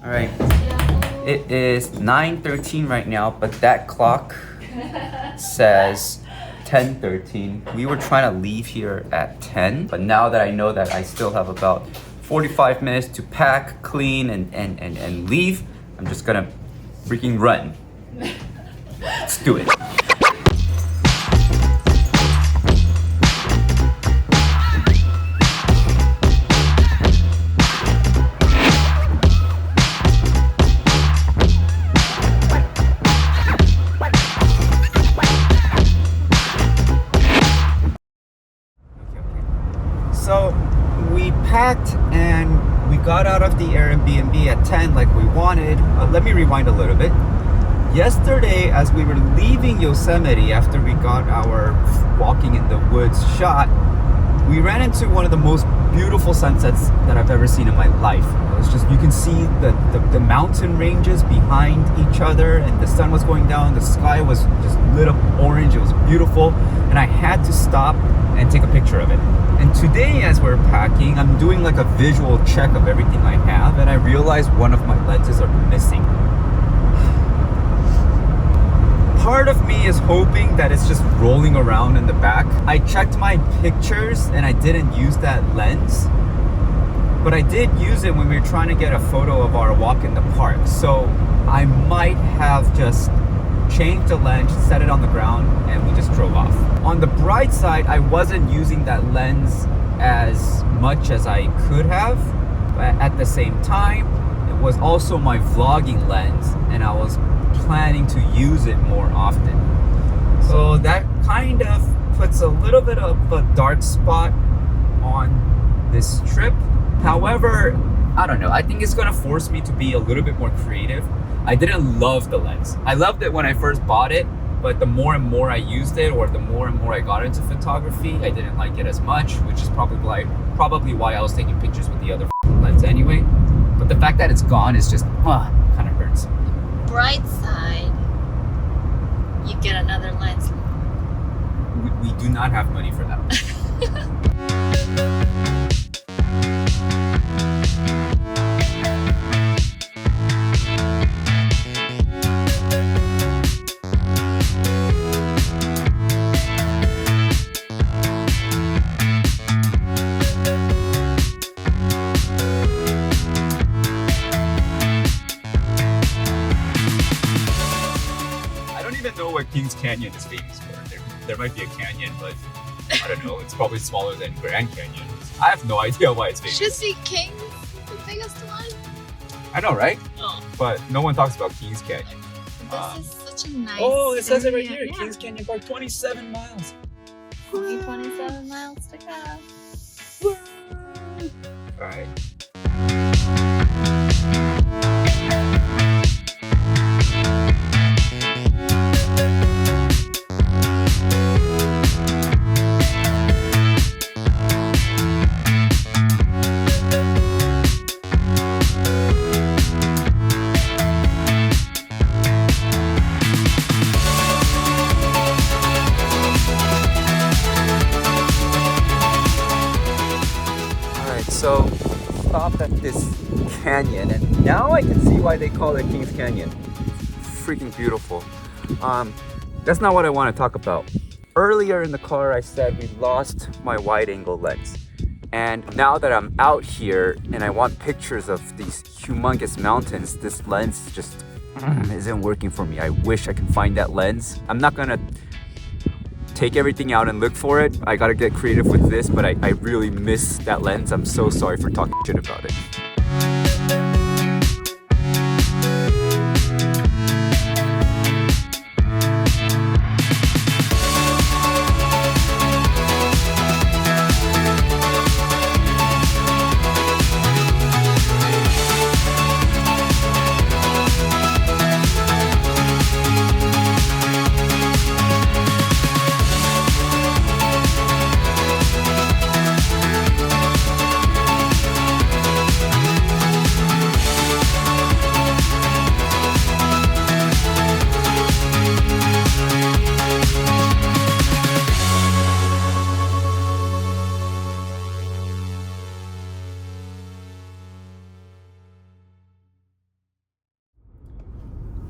All right, it is 9:13 right now, but that clock says 10:13. We were trying to leave here at 10, but now that I know that I still have about 45 minutes to pack, clean, and leave, I'm just gonna freaking run. Let's do it. So we packed and we got out of the Airbnb at 10 like we wanted. Let me rewind a little bit. Yesterday, as we were leaving Yosemite after we got our walking in the woods shot, we ran into one of the most beautiful sunsets that I've ever seen in my life. It was just, you can see the mountain ranges behind each other, and the sun was going down, the sky was just lit up orange, it was beautiful, and I had to stop and take a picture of it. And today, as we're packing, I'm doing like a visual check of everything I have, and I realized one of my lenses are missing. Part of me is hoping that it's just rolling around in the back. I checked my pictures and I didn't use that lens, but I did use it when we were trying to get a photo of our walk in the park. So I might have just changed the lens, set it on the ground, and we just drove off. On the bright side, I wasn't using that lens as much as I could have, but at the same time, it was also my vlogging lens, and I was planning to use it more often. So that kind of puts a little bit of a dark spot on this trip. However, I don't know, I think it's gonna force me to be a little bit more creative. I didn't love the lens. I loved it when I first bought it, but the more and more I used it, or the more and more I got into photography, I didn't like it as much, which is probably why I was taking pictures with the other lens anyway. But the fact that it's gone is just, kind of hurts. Bright side, you get another lens. We do not have money for that. Know what Kings Canyon is famous for. There might be a canyon, but I don't know, it's probably smaller than Grand Canyon. I have no idea why it's famous. Should be Kings, the biggest one. I know, right? Oh. But no one talks about Kings Canyon. This is such a nice Oh, it says it right area. here. Yeah. Kings Canyon Park, 27 miles. Only 27 miles to go. All right. So stopped at this canyon, and now I can see why they call it Kings Canyon. Freaking beautiful. That's not what I want to talk about. Earlier in the car I said we lost my wide angle lens, and now that I'm out here and I want pictures of these humongous mountains, this lens just isn't working for me. I wish I could find that lens. I'm not gonna take everything out and look for it. I gotta get creative with this, but I really miss that lens. I'm so sorry for talking shit about it.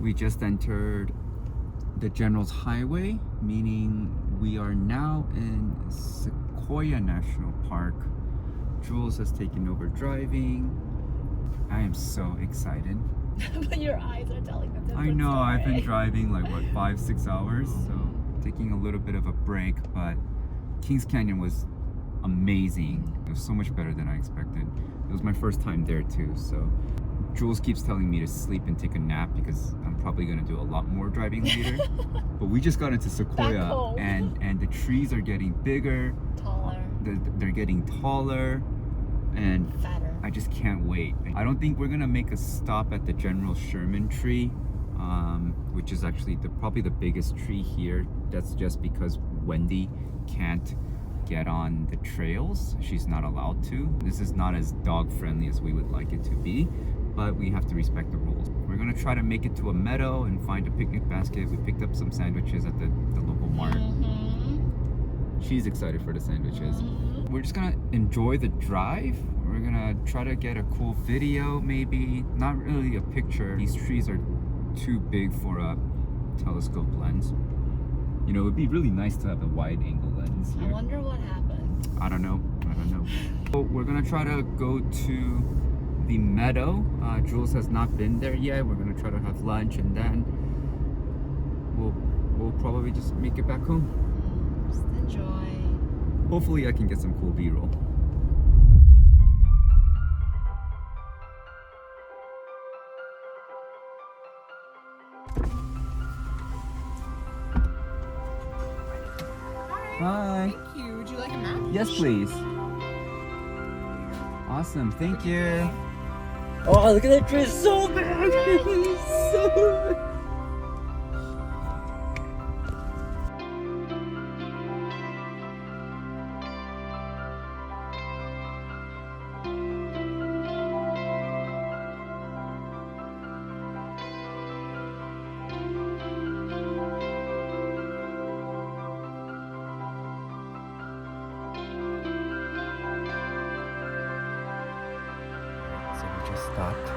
We just entered the General's Highway, meaning we are now in Sequoia National Park. Jules has taken over driving. I am so excited. But your eyes are telling them. I know, I've been driving like what, 5-6 hours, so taking a little bit of a break, but Kings Canyon was amazing. It was so much better than I expected. It was my first time there too, so Jules keeps telling me to sleep and take a nap because I'm probably gonna do a lot more driving later. But we just got into Sequoia and the trees are getting bigger, taller. They're getting taller and Fatter. I just can't wait. I don't think we're gonna make a stop at the General Sherman tree, which is actually probably the biggest tree here. That's just because Wendy can't get on the trails. She's not allowed to. This is not as dog friendly as we would like it to be, but we have to respect the rules. We're gonna try to make it to a meadow and find a picnic basket. We picked up some sandwiches at the local mart. She's excited for the sandwiches. We're just gonna enjoy the drive. We're gonna try to get a cool video, maybe. Not really a picture. These trees are too big for a telescope lens. You know, it would be really nice to have a wide angle lens I here. wonder what happened. I don't know. So we're gonna try to go to the meadow. Jules has not been there yet. We're gonna try to have lunch and then we'll probably just make it back home. Just enjoy. Hopefully I can get some cool B-roll. Hi. Thank you. Would you like a nap? Yes, please. Awesome. Thank you. Oh, look at that tree. It's so big. It's so big. So we just stopped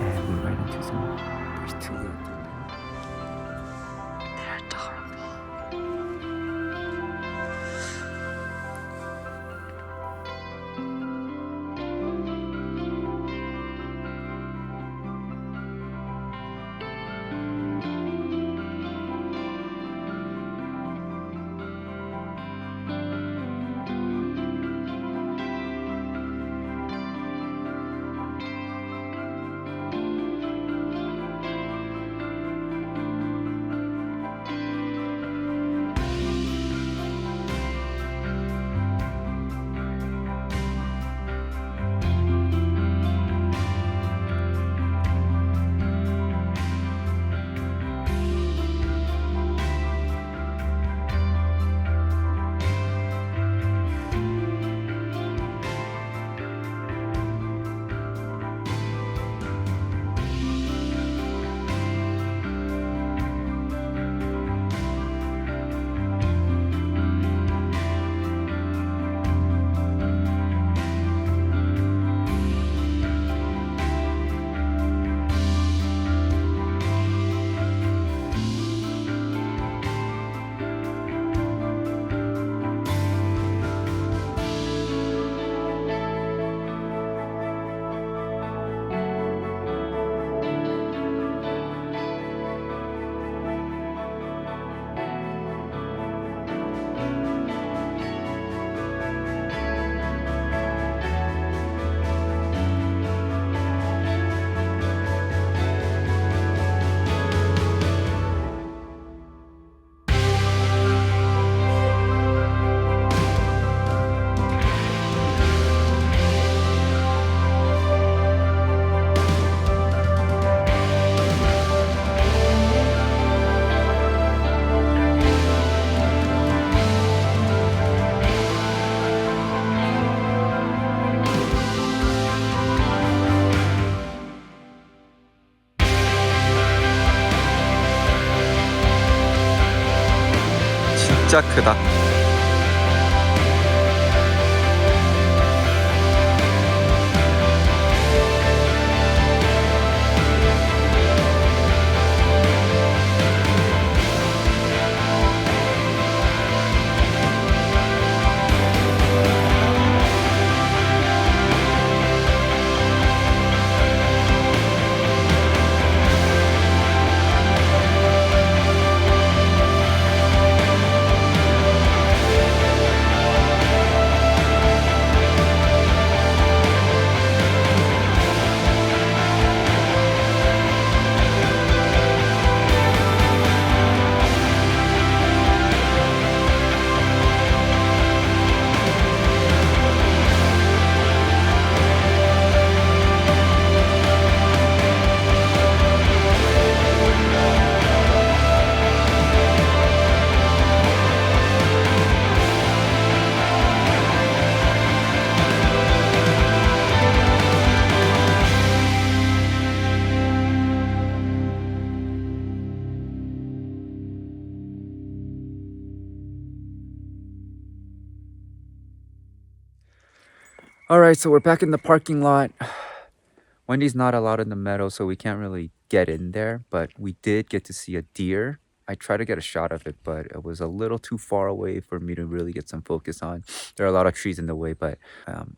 and we ran into some. There's two little things. They're adorable. 진짜 크다. All right, so we're back in the parking lot. Wendy's not allowed in the meadow, so we can't really get in there, but we did get to see a deer. I tried to get a shot of it, but it was a little too far away for me to really get some focus on. There are a lot of trees in the way, but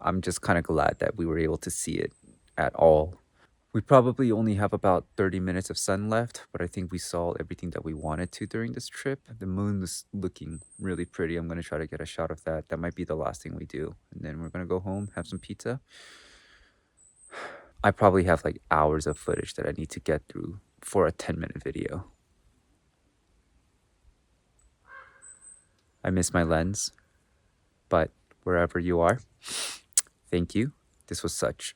I'm just kind of glad that we were able to see it at all. We probably only have about 30 minutes of sun left, but I think we saw everything that we wanted to during this trip. The moon was looking really pretty. I'm going to try to get a shot of that. That might be the last thing we do. And then we're going to go home, have some pizza. I probably have like hours of footage that I need to get through for a 10-minute video. I miss my lens, but wherever you are, thank you. This was such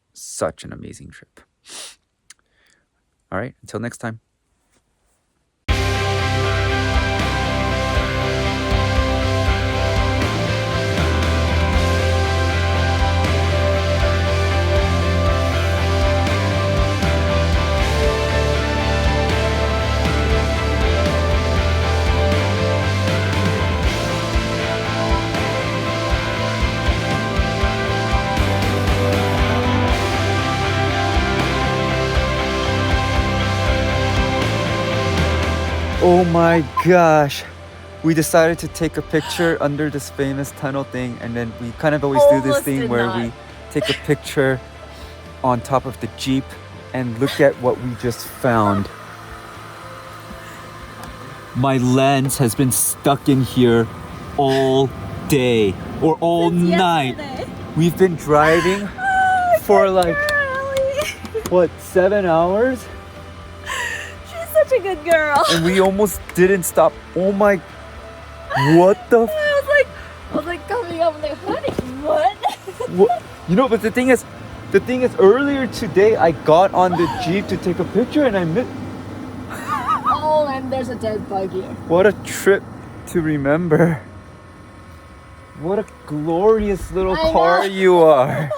an amazing trip. All right, until next time. Oh my gosh. We decided to take a picture under this famous tunnel thing, and then we kind of always do this Almost thing did where not. we take a picture on top of the Jeep, and look at what we just found. My lens has been stuck in here all day or all night. Yesterday. We've been driving for like, what, 7 hours? She's such a good girl. And we almost didn't stop. Oh my, what the I was like coming up, I'm like, honey, what? what? You know, but the thing is earlier today I got on the Jeep to take a picture and I missed. Oh, and there's a dead bug here. What a trip to remember. What a glorious little I car know. you are.